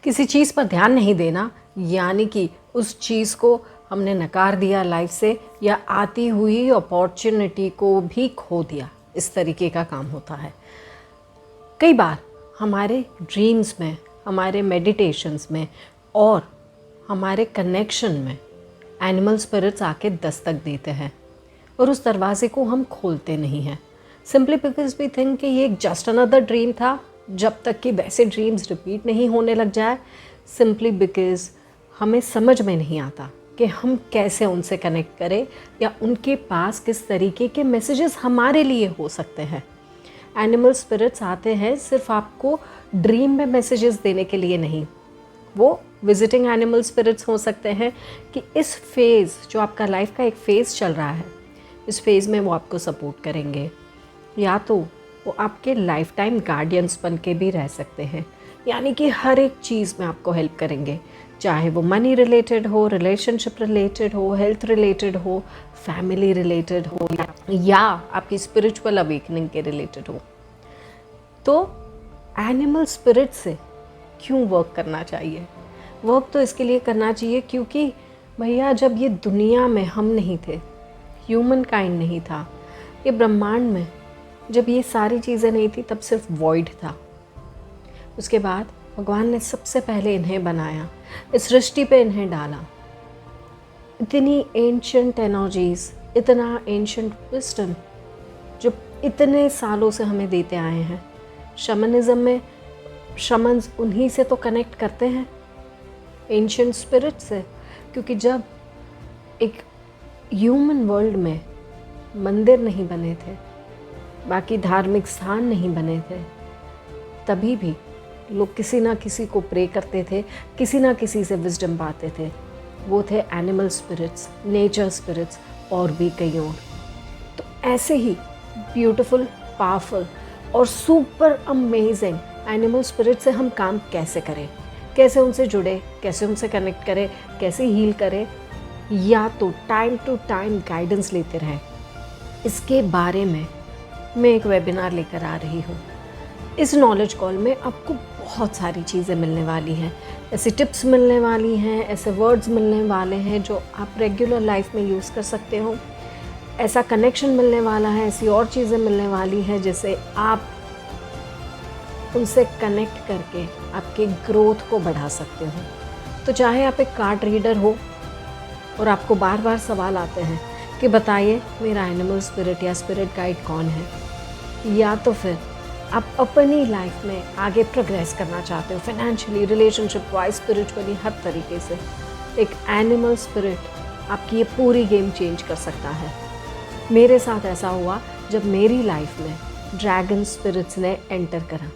किसी चीज़ पर ध्यान नहीं देना यानी कि उस चीज़ को हमने नकार दिया लाइफ से, या आती हुई अपॉर्चुनिटी को भी खो दिया, इस तरीके का काम होता है। कई बार हमारे ड्रीम्स में, हमारे मेडिटेशंस में और हमारे कनेक्शन में एनिमल स्पिरिट्स आके दस्तक देते हैं और उस दरवाजे को हम खोलते नहीं हैं, सिंपली बिकॉज वी थिंक कि ये एक जस्ट अनदर ड्रीम था, जब तक कि वैसे ड्रीम्स रिपीट नहीं होने लग जाए। सिंपली बिकॉज हमें समझ में नहीं आता कि हम कैसे उनसे कनेक्ट करें या उनके पास किस तरीके के मैसेजेस हमारे लिए हो सकते हैं। एनिमल स्पिरिट्स आते हैं सिर्फ आपको ड्रीम में मैसेजेस देने के लिए नहीं, वो विजिटिंग एनिमल स्पिरिट्स हो सकते हैं कि इस फेज़, जो आपका लाइफ का एक फ़ेज़ चल रहा है, इस फेज़ में वो आपको सपोर्ट करेंगे, या तो वो आपके लाइफ टाइम गार्डियंस बन के भी रह सकते हैं, यानी कि हर एक चीज़ में आपको हेल्प करेंगे, चाहे वो मनी रिलेटेड हो, रिलेशनशिप रिलेटेड हो, हेल्थ रिलेटेड हो, फैमिली रिलेटेड हो, या आपकी स्पिरिचुअल अवेकनिंग के रिलेटेड हो। तो एनिमल स्पिरिट से क्यों वर्क करना चाहिए? वर्क तो इसके लिए करना चाहिए क्योंकि भैया जब ये दुनिया में हम नहीं थे, ह्यूमन काइंड नहीं था, ये ब्रह्मांड में जब ये सारी चीज़ें नहीं थी, तब सिर्फ वॉइड था। उसके बाद भगवान ने सबसे पहले इन्हें बनाया, इस सृष्टि पे इन्हें डाला। इतनी एंशिएंट एनर्जीज, इतना एंशिएंट विस्डम जो इतने सालों से हमें देते आए हैं। शमनिज़म में शमन्स उन्हीं से तो कनेक्ट करते हैं, एंशिएंट स्पिरिट से, क्योंकि जब एक ह्यूमन वर्ल्ड में मंदिर नहीं बने थे, बाकी धार्मिक स्थान नहीं बने थे, तभी भी लोग किसी ना किसी को प्रे करते थे, किसी ना किसी से विजडम पाते थे। वो थे एनिमल स्पिरिट्स, नेचर स्पिरिट्स और भी कई और। तो ऐसे ही ब्यूटीफुल, पावरफुल और सुपर अमेजिंग एनिमल स्पिरिट से हम काम कैसे करें, कैसे उनसे जुड़े, कैसे उनसे कनेक्ट करें, कैसे हील करें, या तो टाइम टू टाइम गाइडेंस लेते रहें, इसके बारे में मैं एक वेबिनार लेकर आ रही हूँ। इस नॉलेज कॉल में आपको बहुत सारी चीज़ें मिलने वाली हैं, ऐसी टिप्स मिलने वाली हैं, ऐसे वर्ड्स मिलने वाले हैं जो आप रेगुलर लाइफ में यूज़ कर सकते हो, ऐसा कनेक्शन मिलने वाला है, ऐसी और चीज़ें मिलने वाली हैं जिससे आप उनसे कनेक्ट करके आपके ग्रोथ को बढ़ा सकते हो। तो चाहे आप एक कार्ड रीडर हो और आपको बार बार सवाल आते हैं कि बताइए मेरा एनिमल स्पिरिट या स्पिरिट गाइड कौन है, या तो फिर आप अपनी लाइफ में आगे प्रोग्रेस करना चाहते हो, फाइनेंशियली, रिलेशनशिप वाइज, स्पिरिचुअली, हर तरीके से, एक एनिमल स्पिरिट आपकी ये पूरी गेम चेंज कर सकता है। मेरे साथ ऐसा हुआ जब मेरी लाइफ में ड्रैगन स्पिरिट्स ने एंटर करा।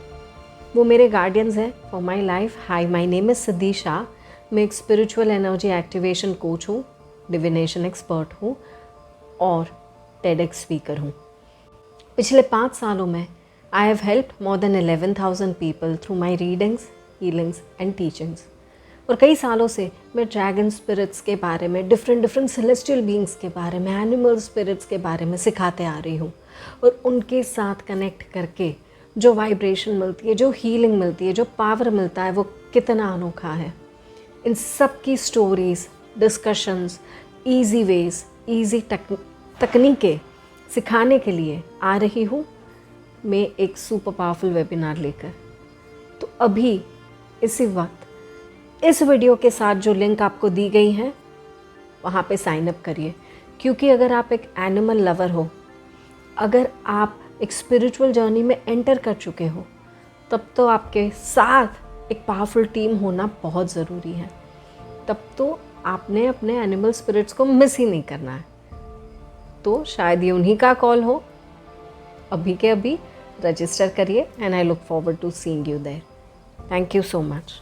वो मेरे गार्डियंस हैं for my life. Hi, my name is Siddhi Shah. मैं एक स्पिरिचुअल एनर्जी एक्टिवेशन कोच हूँ, डिविनेशन एक्सपर्ट हूँ और टेडेक्स स्पीकर हूँ। पिछले 5 सालों में I have helped more than 11,000 people through my readings, healings and teachings. और कई सालों से मैं ड्रैगन स्पिरिट्स के बारे में, डिफरेंट सेलेस्टियल बीइंग्स के बारे में, एनिमल स्पिरिट्स के बारे में सिखाते आ रही हूँ। और उनके साथ कनेक्ट करके जो वाइब्रेशन मिलती है, जो हीलिंग मिलती है, जो पावर मिलता है, वो कितना अनोखा है। इन सब की stories, discussions, easy ways, easy तकनीकें सिखाने के लिए आ रही हूँ मैं एक सुपर पावरफुल वेबिनार लेकर। तो अभी इसी वक्त इस वीडियो के साथ जो लिंक आपको दी गई है वहाँ पे साइन अप करिए, क्योंकि अगर आप एक एनिमल लवर हो, अगर आप एक स्पिरिचुअल जर्नी में एंटर कर चुके हो, तब तो आपके साथ एक पावरफुल टीम होना बहुत ज़रूरी है। तब तो आपने अपने एनिमल स्पिरिट्स को मिस ही नहीं करना है। तो शायद ये उन्हीं का कॉल हो। अभी के अभी रजिस्टर करिए and I look forward to seeing you there. Thank you so much.